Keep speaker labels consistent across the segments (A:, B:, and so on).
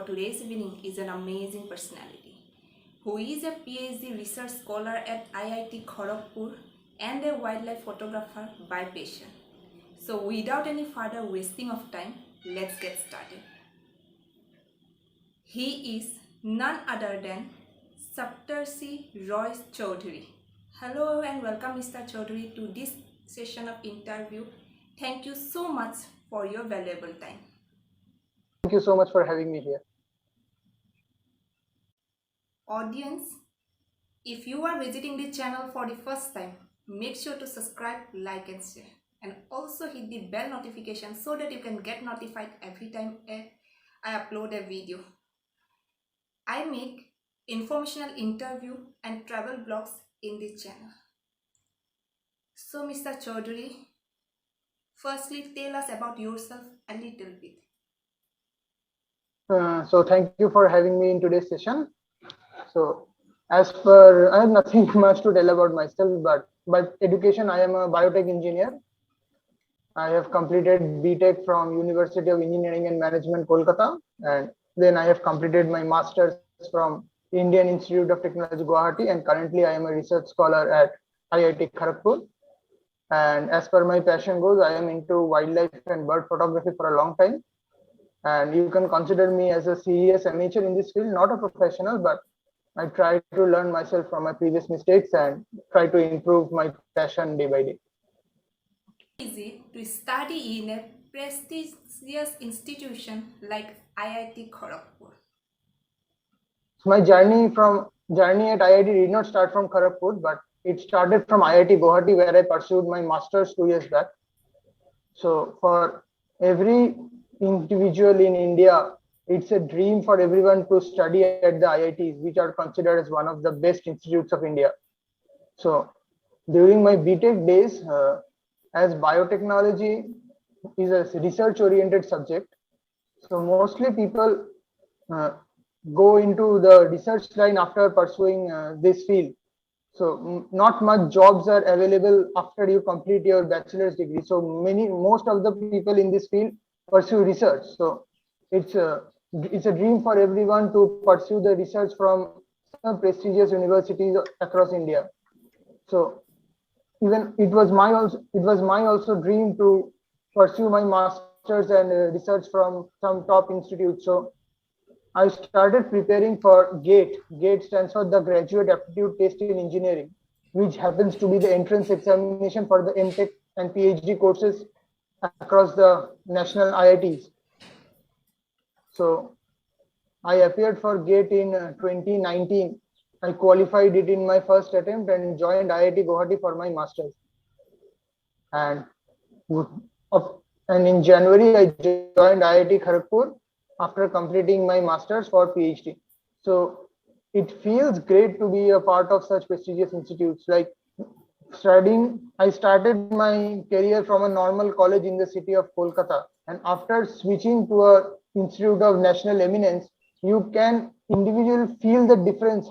A: today's evening is an amazing personality who is a PhD research scholar at IIT Kharagpur and a wildlife photographer by passion. So without any further wasting of time, let's get started. He is none other than Saptarshi Roy Chaudhary. Hello and welcome Mr. Chaudhary to this session of interview. Thank you so much for your valuable time.
B: Thank you so much for having me here.
A: Audience, if you are visiting the channel for the first time, make sure to subscribe, like and share, and also hit the bell notification so that you can get notified every time I upload a video. I make informational interview and travel blogs in this channel. So Mr. Chaudhary, firstly tell us about yourself a little bit.
B: So thank you for having me in today's session. So as per, I have nothing much to tell about myself, but by education, I am a biotech engineer. I have completed BTech from University of Engineering and Management, Kolkata. And then I have completed my master's from Indian Institute of Technology, Guwahati. And currently I am a research scholar at IIT Kharagpur. And as per my passion goes, I am into wildlife and bird photography for a long time. And you can consider me as a serious amateur in this field, not a professional, but I try to learn myself from my previous mistakes and try to improve my passion day by day.
A: Is it to study in a prestigious institution like IIT Kharagpur?
B: My journey at IIT did not start from Kharagpur, but it started from IIT Gauhati, where I pursued my master's 2 years back. So for every individual in India, it's a dream for everyone to study at the IITs, which are considered as one of the best institutes of India. So during my BTech days, as biotechnology is a research-oriented subject, so mostly people go into the research line after pursuing this field. So not much jobs are available after you complete your bachelor's degree. So most of the people in this field pursue research. So it's a dream for everyone to pursue the research from some prestigious universities across India. So even it was my also dream to pursue my master's and research from some top institutes. So I started preparing for GATE. GATE stands for the Graduate Aptitude Test in Engineering, which happens to be the entrance examination for the MTech and PhD courses across the national IITs. So I appeared for GATE in 2019. I qualified it in my first attempt and joined IIT Gauhati for my master's. And in January, I joined IIT Kharagpur after completing my master's for PhD. So it feels great to be a part of such prestigious institutes. Like studying, I started my career from a normal college in the city of Kolkata. And after switching to an institute of national eminence, you can individually feel the difference,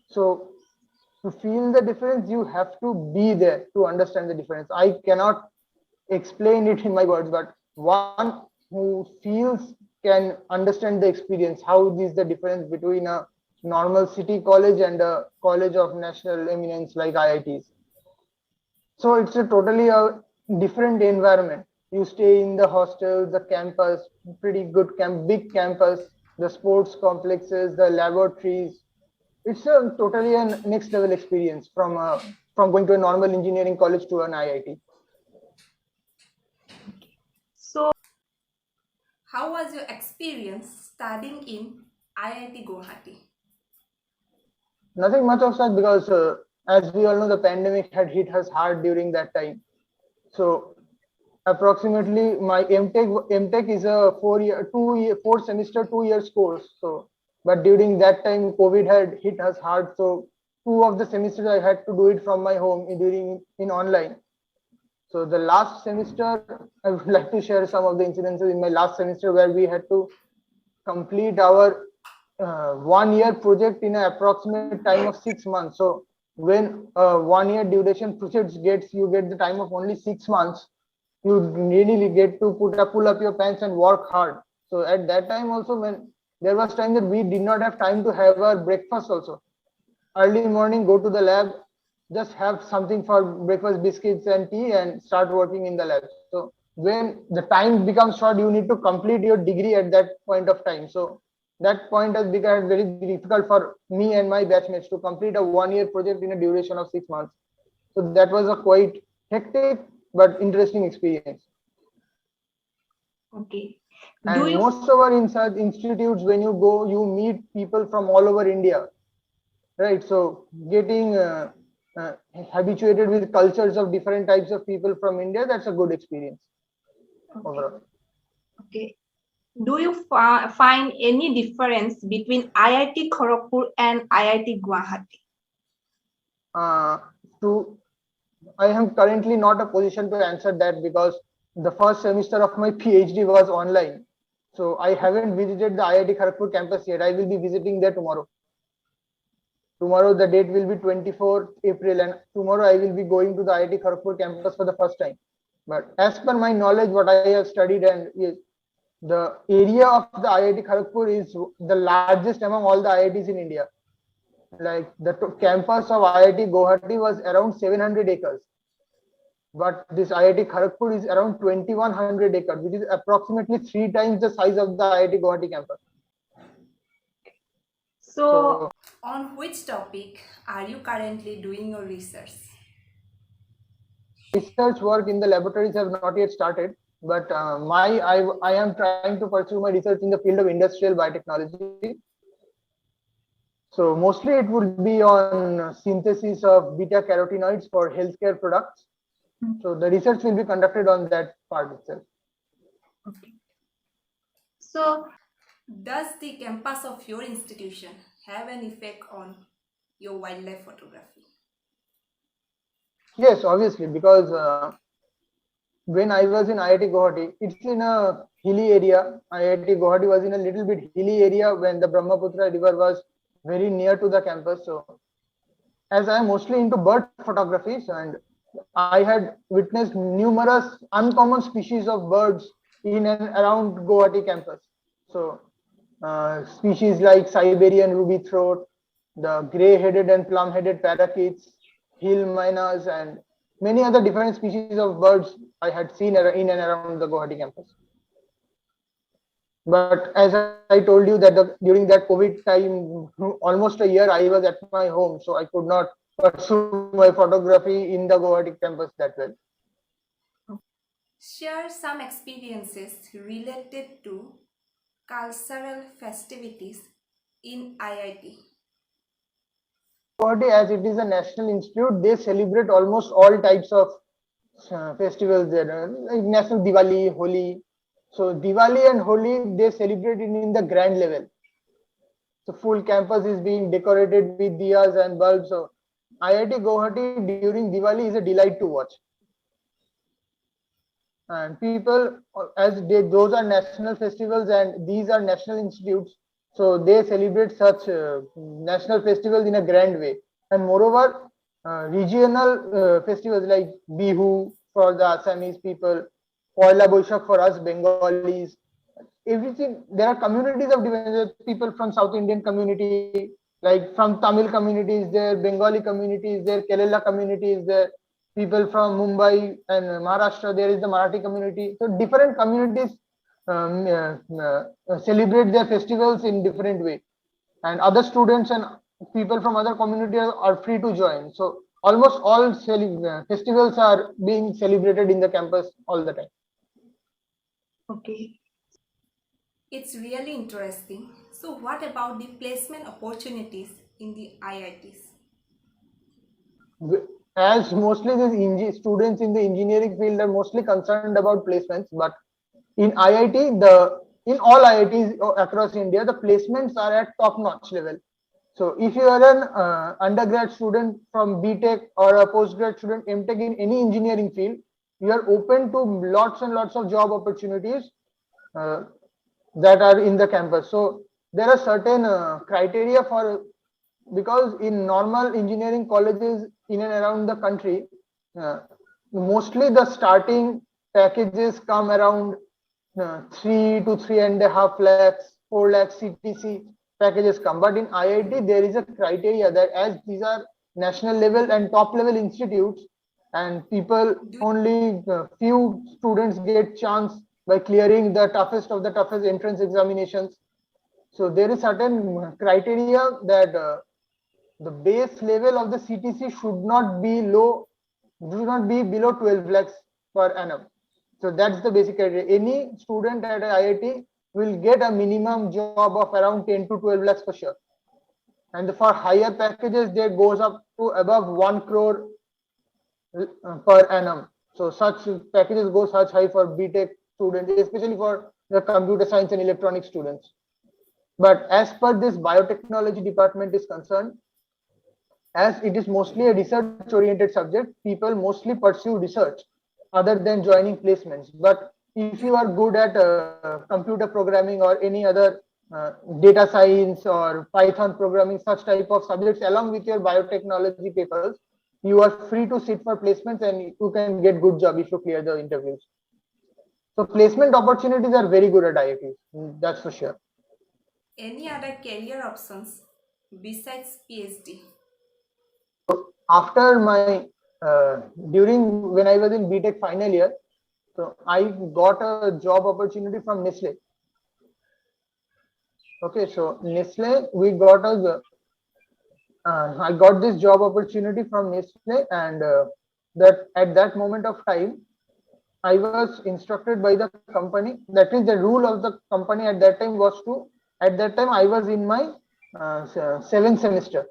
B: so to feel the difference, you have to be there to understand the difference. I cannot explain it in my words, but one who feels can understand the experience. How is the difference between a normal city college and a college of national eminence like IITs? So it's a totally different environment. You stay in the hostel, the campus, pretty good big campus, the sports complexes, the laboratories. It's a totally a next level experience from going to a normal engineering college to an IIT.
A: So how was your experience studying in IIT Gauhati?
B: Nothing much of that, because as we all know, the pandemic had hit us hard during that time. So approximately my MTech is a 4 semester 2 years course. So but during that time COVID had hit us hard. So 2 of the semesters I had to do it from my home in online. So the last semester, I would like to share some of the incidences in my last semester where we had to complete our 1 year project in an approximate time of 6 months. So when 1 year duration project you get the time of only 6 months, you really get to pull up your pants and work hard. So at that time also, when there was time that we did not have time to have our breakfast also. Early morning, go to the lab, just have something for breakfast, biscuits and tea, and start working in the lab. So when the time becomes short, you need to complete your degree at that point of time. So that point has become very difficult for me and my batchmates to complete a 1 year project in a duration of 6 months. So that was a quite hectic but interesting experience.
C: Okay. Do
B: And
C: you
B: most of our inside institutes, when you go, you meet people from all over India, right? So getting uh, habituated with cultures of different types of people from India, that's a good experience overall.
C: okay? Do you find any difference between IIT Kharagpur and IIT Guwahati?
B: To I am currently not a position to answer that because the first semester of my PhD was online. So I haven't visited the IIT Kharagpur campus yet. I will be visiting there tomorrow. Tomorrow the date will be 24th April, and tomorrow I will be going to the IIT Kharagpur campus for the first time. But as per my knowledge, what I have studied, and the area of the IIT Kharagpur is the largest among all the IITs in India. Like the campus of IIT Gauhati was around 700 acres. But this IIT Kharagpur is around 2100 acres, which is approximately 3 times the size of the IIT Guwahati campus.
C: So,
A: On which topic are you currently doing your research?
B: Research work in the laboratories have not yet started, but I am trying to pursue my research in the field of industrial biotechnology. So mostly it would be on synthesis of beta carotenoids for healthcare products. So the research will be conducted on that part itself.
C: okay. So,
A: Does the campus of your institution have an effect on your wildlife photography?
B: Yes, obviously, because when I was in IIT Gauhati, it's in a hilly area. IIT Gauhati was in a little bit hilly area when the Brahmaputra river was very near to the campus. So as I am mostly into bird photography, and I had witnessed numerous uncommon species of birds in and around Guwahati campus. So species like Siberian ruby throat, the gray-headed and plum-headed parakeets, hill mynas, and many other different species of birds I had seen in and around the Guwahati campus. But as I told you that during that COVID time, almost a year I was at my home, so I could not pursue my photography in the Guwahati campus that well.
A: Share some experiences related to cultural festivities in IIT.
B: Guwahati, as it is a national institute, they celebrate almost all types of festivals there, like National Diwali, Holi. So Diwali and Holi, they celebrate it in the grand level. So full campus is being decorated with diyas and bulbs. So IIT Gauhati during Diwali is a delight to watch. And people, those are national festivals and these are national institutes, so they celebrate such national festivals in a grand way. And moreover, regional festivals like Bihu for the Assamese people, Poila Boishakh for us Bengalis, everything. There are communities of different people from South Indian community, like from Tamil community is there, Bengali community is there, Kerala community is there, people from Mumbai and Maharashtra, there is the Marathi community. So different communities celebrate their festivals in different way, and other students and people from other communities are free to join. So almost all festivals are being celebrated in the campus all the time.
C: okay.
A: It's really interesting. So, what about the placement opportunities in the IITs?
B: As mostly the students in the engineering field are mostly concerned about placements, but in IIT, in all IITs across India, the placements are at top-notch level. So if you are an undergrad student from BTech or a postgrad student MTech in any engineering field, you are open to lots and lots of job opportunities uh, that are in the campus. So there are certain criteria for, because in normal engineering colleges in and around the country, uh, mostly the starting packages come around 3 to 3.5 lakhs, 4 lakh CTC packages come. But in IIT, there is a criteria that as these are national level and top level institutes, and people only few students get chance by clearing the toughest of the toughest entrance examinations. So there is certain criteria that the base level of the CTC should not be below 12 lakhs per annum. So that's the basic criteria. Any student at IIT will get a minimum job of around 10 to 12 lakhs for sure. And for higher packages, they goes up to above 1 crore per annum. So such packages go such high for BTech students, especially for the computer science and electronic students. But as per this biotechnology department is concerned, as it is mostly a research oriented subject, people mostly pursue research other than joining placements. But if you are good at computer programming or any other data science or Python programming, such type of subjects along with your biotechnology papers, you are free to sit for placements and you can get good job if you clear the interviews. So placement opportunities are very good at IITs, that's for sure.
A: Any other career options besides PhD?
B: After my during when I was in BTech final year, so I got a job opportunity from Nestle. Okay, so Nestle, we got a I got this job opportunity from Nestle, and that at that moment of time, I was instructed by the company. That is the rule of the company at that time was to. At that time, I was in my seventh semester.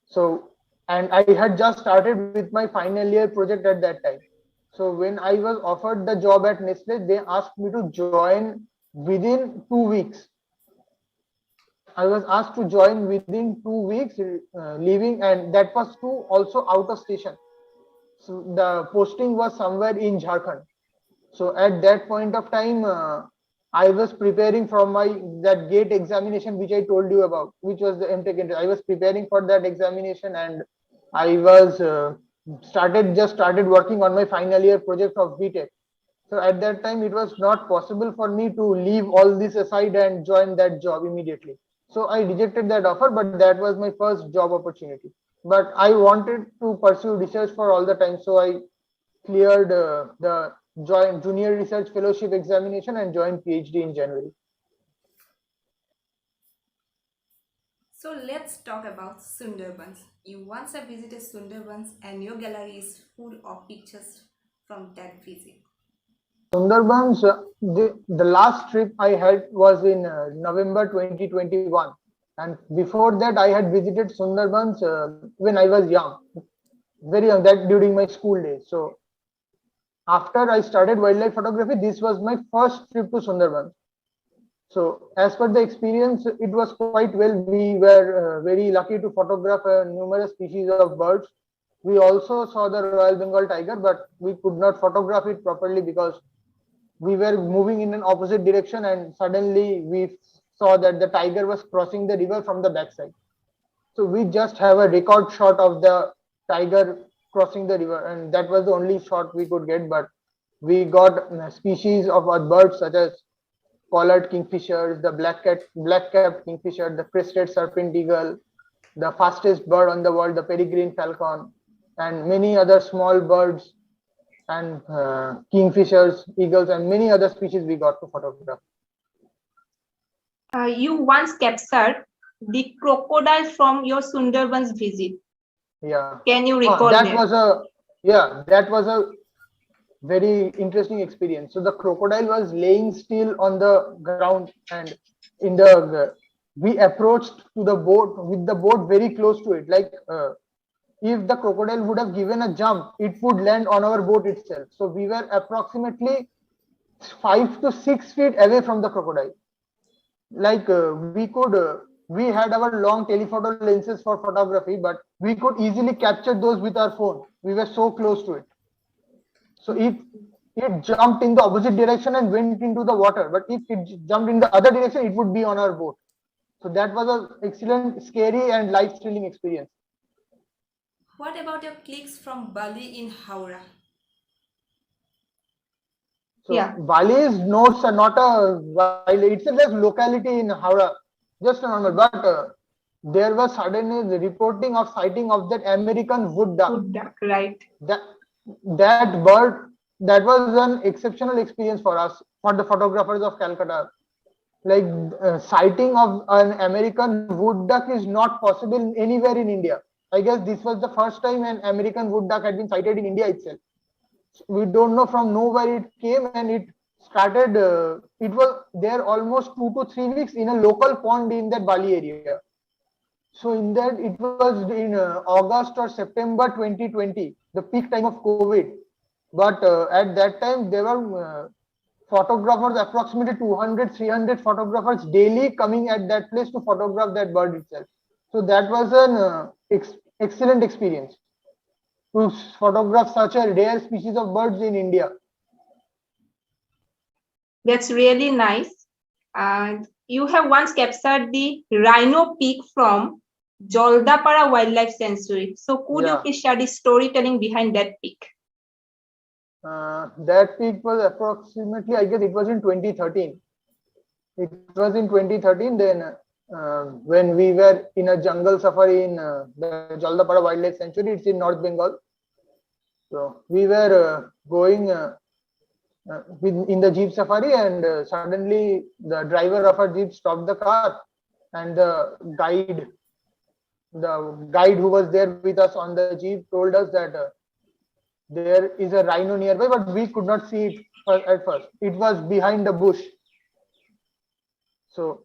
B: So, and I had just started with my final year project at that time. So when I was offered the job at Nestle, they asked me to join within 2 weeks. I was asked to join within 2 weeks, leaving, and that was to also out of station. So the posting was somewhere in Jharkhand. So at that point of time, I was preparing for my that gate examination which I told you about, which was the MTech entrance. I was preparing for that examination, and I was started working on my final year project of BTech. So at that time, it was not possible for me to leave all this aside and join that job immediately. So I rejected that offer, but that was my first job opportunity. But I wanted to pursue research for all the time, so I cleared the joint junior research fellowship examination and joined PhD in January.
A: So let's talk about Sundarbans. You once have visited Sundarbans and your gallery is full of pictures from that visit.
B: Sundarbans, the last trip I had was in November 2021. And before that, I had visited Sundarbans when I was young, very young, that during my school days. So after I started wildlife photography, this was my first trip to Sundarbans. So as per the experience, it was quite well. We were very lucky to photograph numerous species of birds. We also saw the Royal Bengal tiger, but we could not photograph it properly because we were moving in an opposite direction, and suddenly we saw that the tiger was crossing the river from the backside. So we just have a record shot of the tiger crossing the river, and that was the only shot we could get. But we got species of birds such as collared kingfishers, the black-capped kingfisher, the crested serpent eagle, the fastest bird on the world, the peregrine falcon, and many other small birds and kingfishers, eagles, and many other species we got to photograph.
C: You once captured the crocodile from your Sundarbans visit.
B: Yeah.
C: Can you recall
B: that? That was a very interesting experience. So the crocodile was laying still on the ground, and in the we approached to the boat with the boat very close to it. Like if the crocodile would have given a jump, it would land on our boat itself. So we were approximately 5 to 6 feet away from the crocodile. Like we had our long telephoto lenses for photography, but we could easily capture those with our phone. We were so close to it. So if it jumped in the opposite direction and went into the water, but if it jumped in the other direction, it would be on our boat. So that was an excellent, scary, and life-thrilling experience.
A: What about your clicks from Bali in Howrah?
B: So
C: Yeah.
B: Bali's notes are not a wild, it's a just locality in Howrah, just a normal. But there was suddenly reporting of sighting of that American wood duck.
C: Good duck, right?
B: That that bird, that was an exceptional experience for us, for the photographers of Calcutta. Like sighting of an American wood duck is not possible anywhere in India. I guess this was the first time an American wood duck had been sighted in India itself. We don't know from nowhere it came, and it started. It was there almost 2 to 3 weeks in a local pond in that Bali area. So in that, it was in August or September 2020, the peak time of COVID. But at that time, there were photographers, approximately 200, 300 photographers daily coming at that place to photograph that bird itself. So that was an excellent experience to photograph such a rare species of birds in India.
C: That's really nice. You have once captured the rhino peak from Joldapara Wildlife Sanctuary. So could you
B: Yeah.
C: please share the storytelling behind that peak?
B: That peak was approximately, I guess it was in 2013. It was in 2013. Then when we were in a jungle safari in the Jaldapara Wildlife Sanctuary, it's in North Bengal. So we were going in the jeep safari, and suddenly the driver of our jeep stopped the car, and the guide who was there with us on the jeep told us that there is a rhino nearby, but we could not see it at first. It was behind the bush. So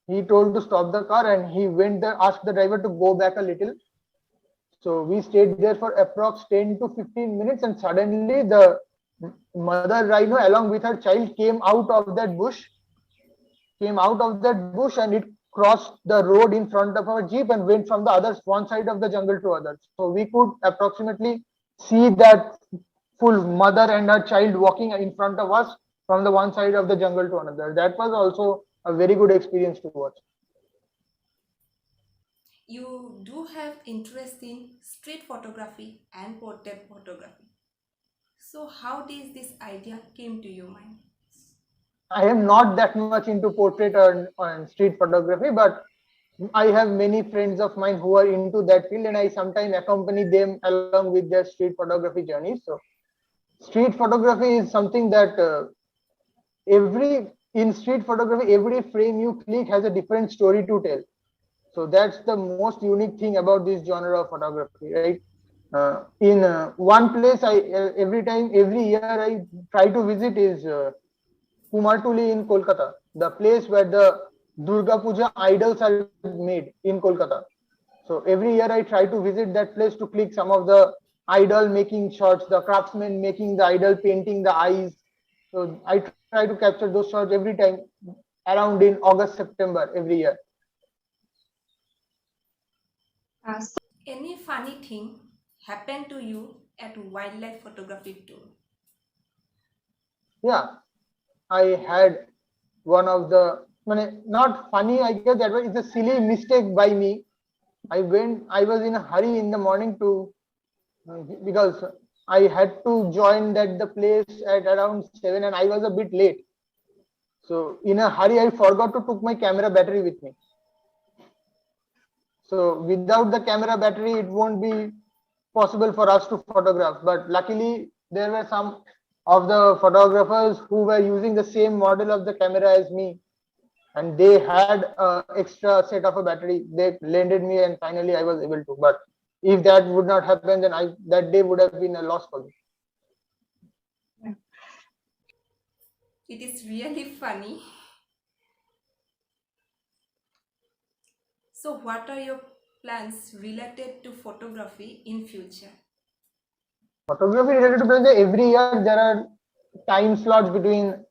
B: he told to stop the car, and he went there, asked the driver to go back a little. So we stayed there for approx 10 to 15 minutes, and suddenly the mother rhino along with her child came out of that bush, and it crossed the road in front of our jeep and went from the other one side of the jungle to other. So we could approximately see that full mother and her child walking in front of us from the one side of the jungle to another. That was also a very good experience to watch.
A: You do have interest in street photography and portrait photography. So how did this idea came to your mind?
B: I am not that much into portrait or street photography, but I have many friends of mine who are into that field, and I sometimes accompany them along with their street photography journeys. So street photography is something that in street photography, every frame you click has a different story to tell. So that's the most unique thing about this genre of photography, right? In one place, every year I try to visit is Kumari in Kolkata, the place where the Durga Puja idols are made in Kolkata. So every year I try to visit that place to click some of the idol making shots, the craftsmen making the idol, painting the eyes. So I try to capture those shots every time around in August, September every year.
A: Any funny thing happened to you at wildlife photography tour?
B: Yeah, I had one of the, not funny, I guess that was, it's a silly mistake by me. I was in a hurry in the morning because I had to join the place at around 7, and I was a bit late. So in a hurry, I forgot to took my camera battery with me. So without the camera battery, it won't be possible for us to photograph. But luckily, there were some of the photographers who were using the same model of the camera as me, and they had an extra set of a battery. They lended me, and finally I was able to. But if that would not happen, then that day would have been a loss for me.
A: It is really funny. So what are your plans related to photography in future?
B: Photography related to photography, every year there are time slots between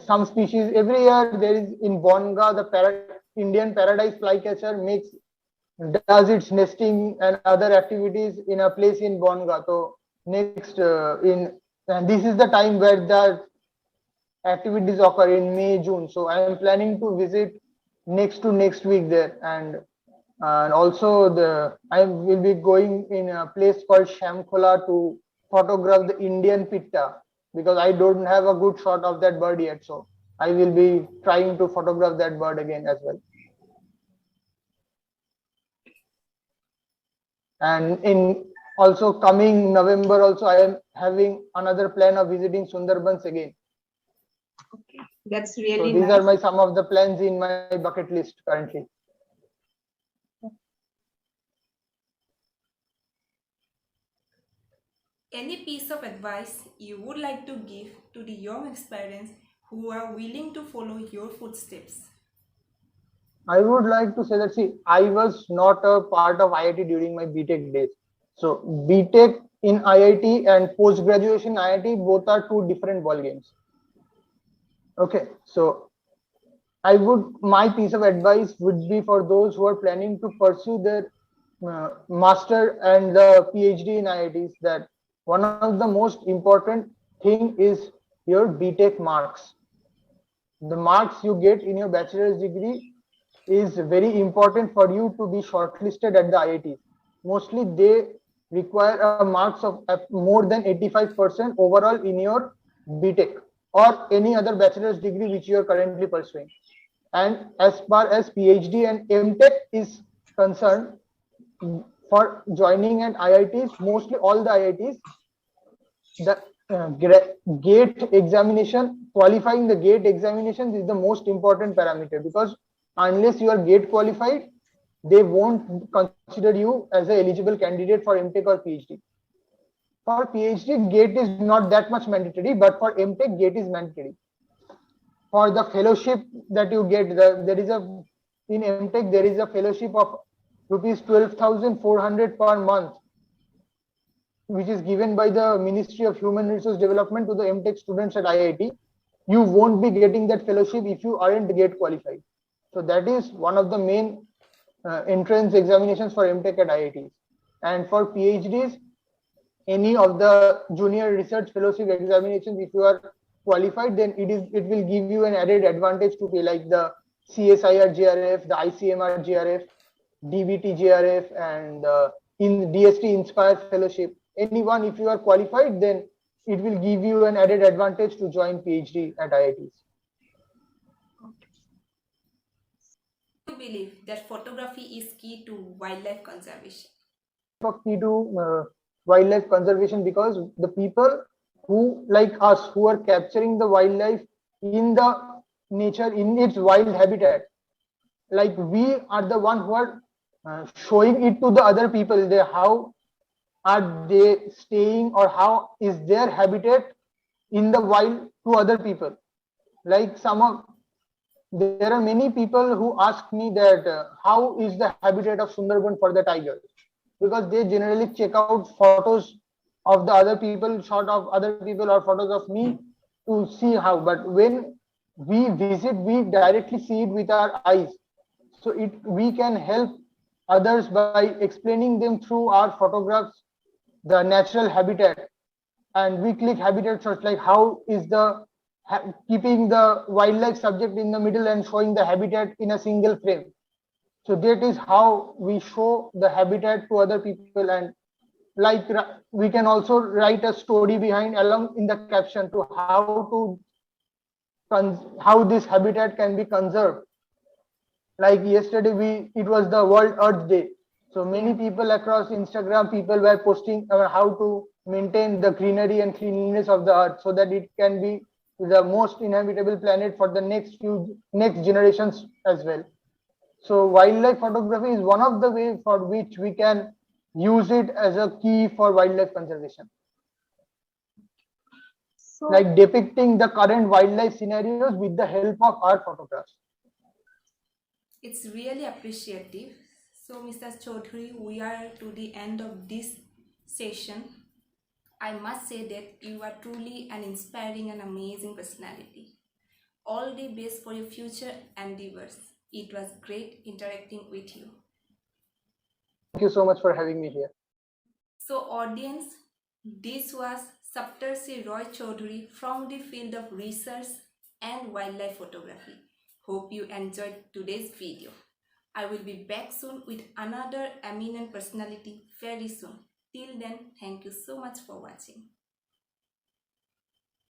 B: some species. Every year there is in Bonga, the Indian paradise flycatcher does its nesting and other activities in a place in Bonga. So next and this is the time where the activities occur in May, June. So I am planning to visit next week there, and also I will be going in a place called Shamkhola to photograph the Indian pitta. because I don't have a good shot of that bird yet. So I will be trying to photograph that bird again as well. And in also coming November also, I am having another plan of visiting Sundarbans again.
C: Okay, that's
B: So
C: really
B: these
C: nice.
B: are my some of the plans in my bucket list currently.
A: Any piece of advice you would like to give to the young aspirants who are willing to follow your footsteps?
B: I would like to say that, see, I was not a part of IIT during my BTech days. So BTech in IIT and post graduation IIT, both are two different ball games. Okay, so my piece of advice would be for those who are planning to pursue their master and the PhD in IITs, that one of the most important thing is your BTech marks. The marks you get in your bachelor's degree is very important for you to be shortlisted at the IITs. Mostly they require a marks of more than 85% overall in your BTech or any other bachelor's degree which you are currently pursuing. And as far as PhD and MTech is concerned, for joining at IITs, mostly all the IITs, the gate examination, qualifying the gate examinations is the most important parameter, because unless you are gate qualified, they won't consider you as an eligible candidate for MTech or PhD. For PhD, gate is not that much mandatory, but for MTech, gate is mandatory. For the fellowship that you get, there is a in MTech there is a fellowship of rupees 12,400 per month, which is given by the Ministry of Human Resource Development to the MTech students at IIT. You won't be getting that fellowship if you aren't GATE qualified. So that is one of the main entrance examinations for MTech at IITs. And for PhDs, any of the junior research fellowship examinations, if you are qualified, then it will give you an added advantage to pay, like the CSIR GRF, the ICMR GRF, DBT GRF, and in DST Inspire Fellowship. Anyone, if you are qualified, then it will give you an added advantage to join PhD at IITs.
A: I believe that photography is key to wildlife conservation.
B: Key to wildlife conservation, because the people who, like us, who are capturing the wildlife in the nature, in its wild habitat, like we are the one who are showing it to the other people. They, how are they staying, or how is their habitat in the wild to other people. Like there are many people who ask me that how is the habitat of Sundarban for the tigers, because they generally check out photos of the other people, shot of other people, or photos of me to see how. But when we visit, we directly see it with our eyes. So we can help others by explaining them through our photographs the natural habitat. And we click habitat search, like how is the keeping the wildlife subject in the middle and showing the habitat in a single frame. So that is how we show the habitat to other people. And like we can also write a story behind along in the caption to how this habitat can be conserved. Like yesterday, it was the World Earth Day. So many people across Instagram, people were posting how to maintain the greenery and cleanliness of the earth, so that it can be the most inhabitable planet for the next generations as well. So wildlife photography is one of the ways for which we can use it as a key for wildlife conservation.
C: So,
B: like depicting the current wildlife scenarios with the help of our photographs.
A: It's really appreciative. So, Mr. Chaudhary, we are to the end of this session. I must say that you are truly an inspiring and amazing personality. All the best for your future endeavors. It was great interacting with you.
B: Thank you so much for having me here.
A: So, audience, this was Saptarshi Roy Chaudhary from the field of research and wildlife photography. Hope you enjoyed today's video. I will be back soon with another eminent personality very soon. Till then, thank you so much for watching.